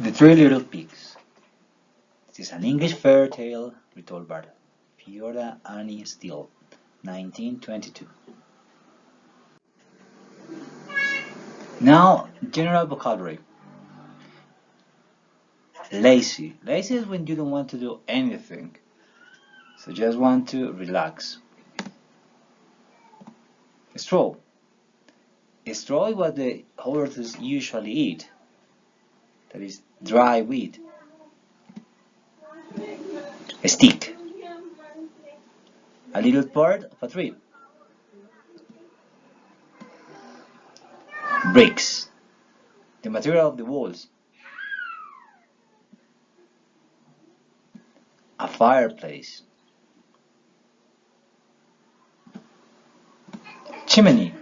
The Three Little Pigs. This is an English fairy tale retold by Fiona Annie Steele, 1922. Now, general vocabulary. Lazy. Lazy is when you don't want to do anything, so just want to relax. Straw. Straw is what the horses usually eat. That is dry wheat. A stick. A little part of a tree. Bricks. The material of the walls. A fireplace. Chimney.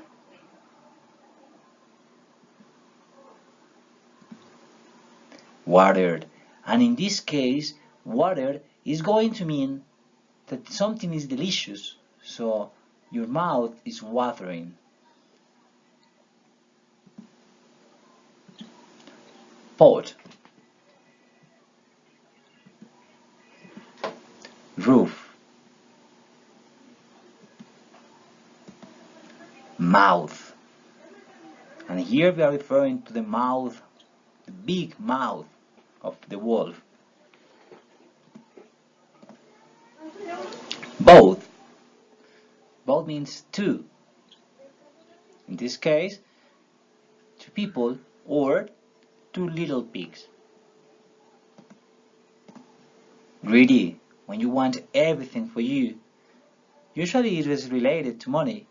Watered. And in this case, watered is going to mean that something is delicious, so your mouth is watering. Pot. Roof. Mouth. And here we are referring to the mouth, the big mouth of the wolf. Both. Both means two. In this case, two people or two little pigs. Greedy. When you want everything for you. Usually it is related to money,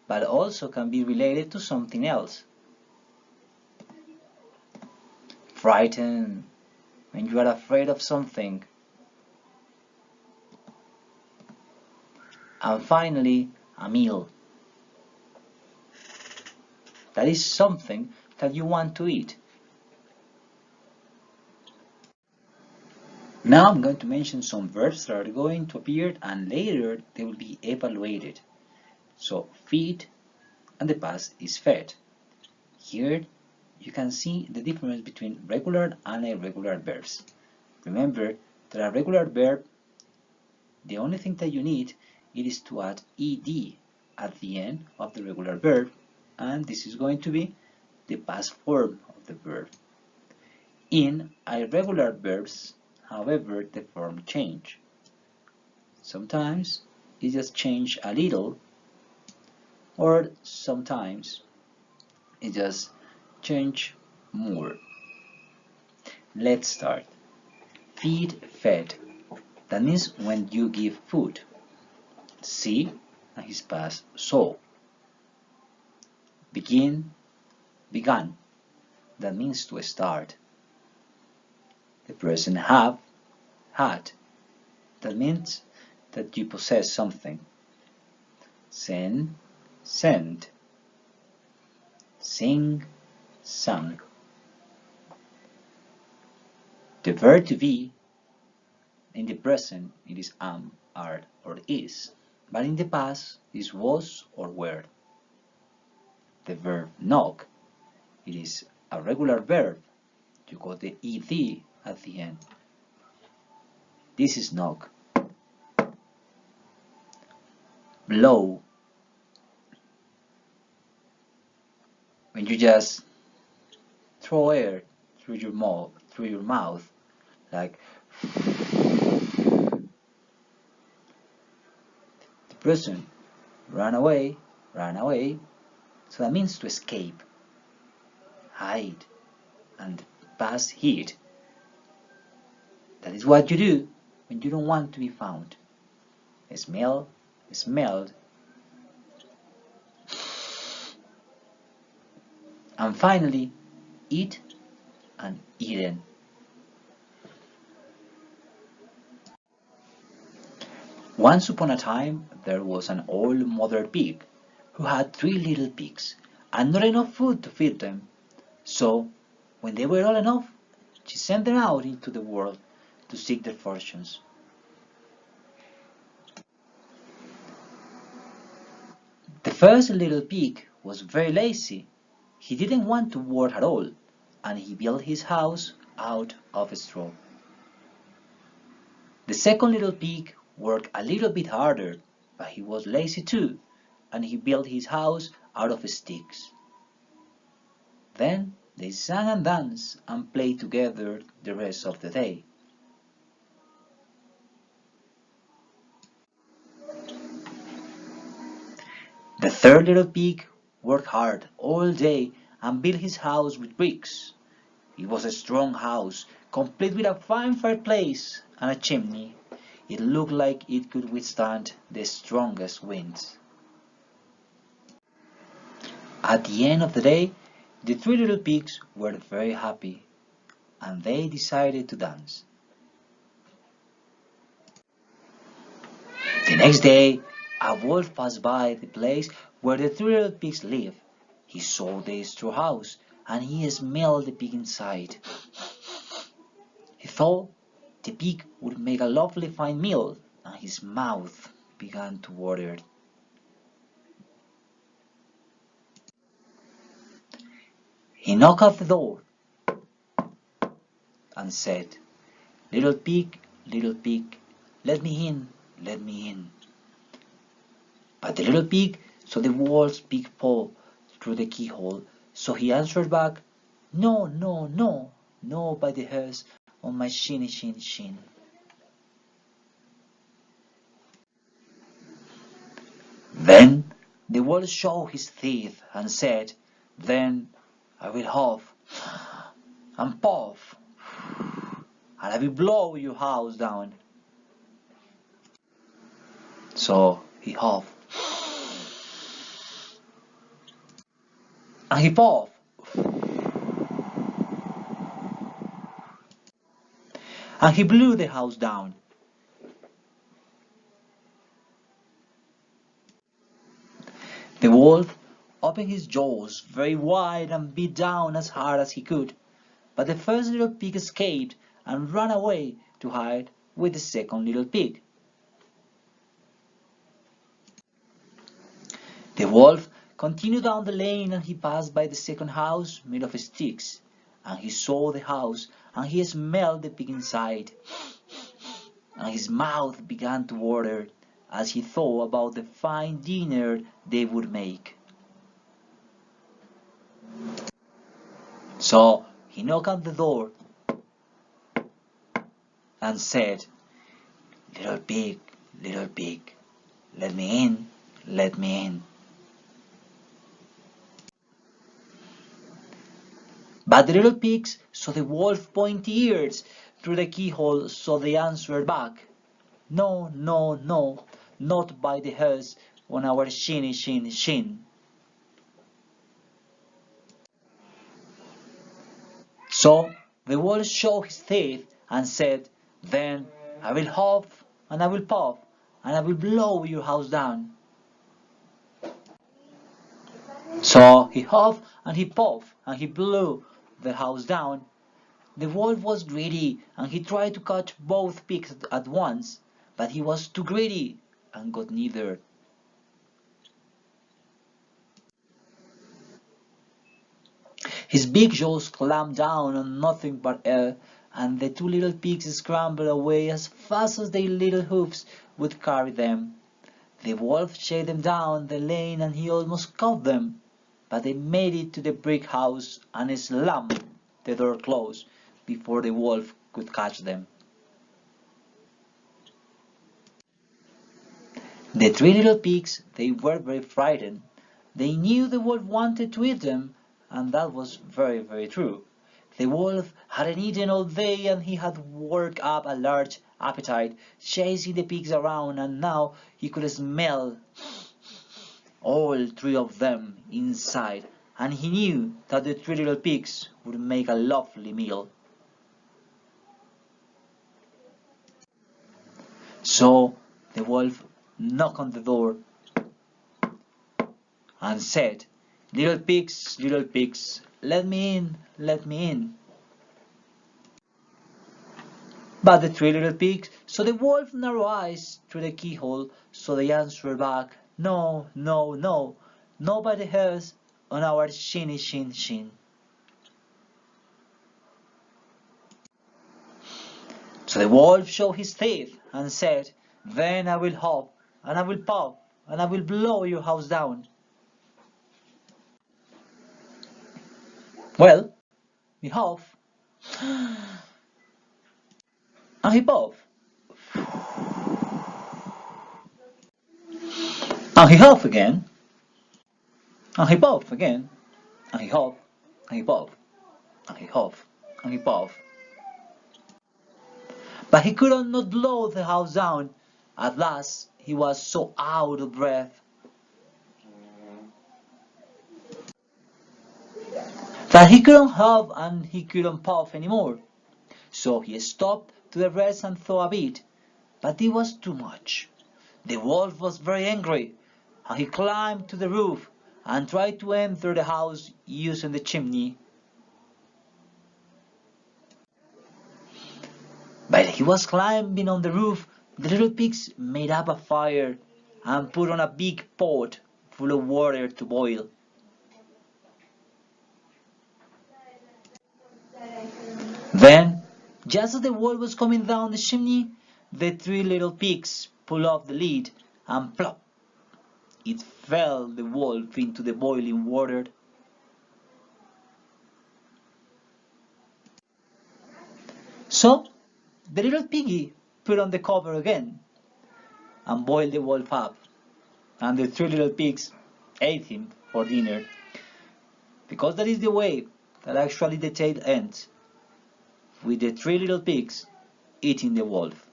but also can be related to something else. Frightened. When you are afraid of something. And finally, a meal. That is something that you want to eat. Now I'm going to mention some verbs that are going to appear and later they will be evaluated. So feed and the past is fed. Here you can see the difference between regular and irregular verbs. Remember that a regular verb, the only thing that you need is to add ed at the end of the regular verb, and this is going to be the past form of the verb. In irregular verbs, however, the form change. Sometimes it just change a little, or sometimes it just change more. Let's start. Feed, fed. That means when you give food. See, and his past saw. Begin, began. That means to start. The present have, had. That means that you possess something. Send, sent. Sing, sung. The verb to be, in the present it is am, are, or is, but in the past is was or were. The verb knock, it is a regular verb. You got the ed at the end. This is knock. Blow. When you just throw air through your mouth, like the person ran away, so that means to escape, hide, and pass heat. That is what you do when you don't want to be found. Smell, smelled. And finally, eat and eaten. Once upon a time, there was an old mother pig who had 3 little pigs and not enough food to feed them. So, when they were old enough, she sent them out into the world to seek their fortunes. The first little pig was very lazy. He didn't want to work at all, and he built his house out of straw. The second little pig worked a little bit harder, but he was lazy too, and he built his house out of sticks. Then they sang and danced and played together the rest of the day. The third little pig worked hard all day and built his house with bricks. It was a strong house, complete with a fine fireplace and a chimney. It looked like it could withstand the strongest winds. At the end of the day, the three little pigs were very happy, and they decided to dance. The next day, a wolf passed by the place where the three little pigs lived. He saw the straw house, and he smelled the pig inside. He thought the pig would make a lovely fine meal, and his mouth began to water. He knocked at the door and said, little pig, let me in, let me in." But the little pig saw the wolf's big paw through the keyhole, so he answered back, "No, no, no, no by the hairs on my shinny shin shin." Then the wolf showed his teeth and said, "Then I will huff and puff, and I will blow your house down." So he huffed and he puffed and he blew the house down. The wolf opened his jaws very wide and beat down as hard as he could, but the first little pig escaped and ran away to hide with the second little pig. The wolf continued down the lane and he passed by the second house made of sticks, and he saw the house and he smelled the pig inside, and his mouth began to water as he thought about the fine dinner they would make. So he knocked at the door and said, little pig, let me in, let me in." But the little pigs saw the wolf's pointy ears through the keyhole, so they answered back, "No, no, no, not by the hairs on our shinny shin shin." So the wolf showed his teeth and said, "Then I will huff and I will puff, and I will blow your house down." So he huffed and he puffed and he blew the house down. The wolf was greedy and he tried to catch both pigs at once, but he was too greedy and got neither. His big jaws clamped down on nothing but air, and the two little pigs scrambled away as fast as their little hoofs would carry them. The wolf chased them down the lane and he almost caught them, but they made it to the brick house and slammed the door closed before the wolf could catch them. The three little pigs, they were very frightened. They knew the wolf wanted to eat them, and that was very, very true. The wolf hadn't eaten all day and he had worked up a large appetite, chasing the pigs around, and now he could smell all three of them inside, and he knew that the three little pigs would make a lovely meal. So the wolf knocked on the door and said, little pigs, let me in, let me in." But the three little pigs saw the wolf's narrow eyes through the keyhole, so they answered back, "No, no, no, no by the hairs on our shinny shin shin." So the wolf showed his teeth and said, "Then I will hop, and I will pop, and I will blow your house down." Well, he hopped, and he popped, and he hopped again, and he popped again, and he hopped, and he popped, and he hopped, and he popped. But he could not blow the house down. At last, he was so out of breath that he couldn't hop and he couldn't puff anymore. So he stopped to rest and thought a bit, but it was too much. The wolf was very angry, and he climbed to the roof and tried to enter the house using the chimney. While he was climbing on the roof, the little pigs made up a fire and put on a big pot full of water to boil. Then, just as the wolf was coming down the chimney, the three little pigs pulled off the lid, and plop! It fell the wolf into the boiling water. So, the little piggy put on the cover again and boiled the wolf up, and the three little pigs ate him for dinner. Because that is the way that actually the tale ends, with the three little pigs eating the wolf.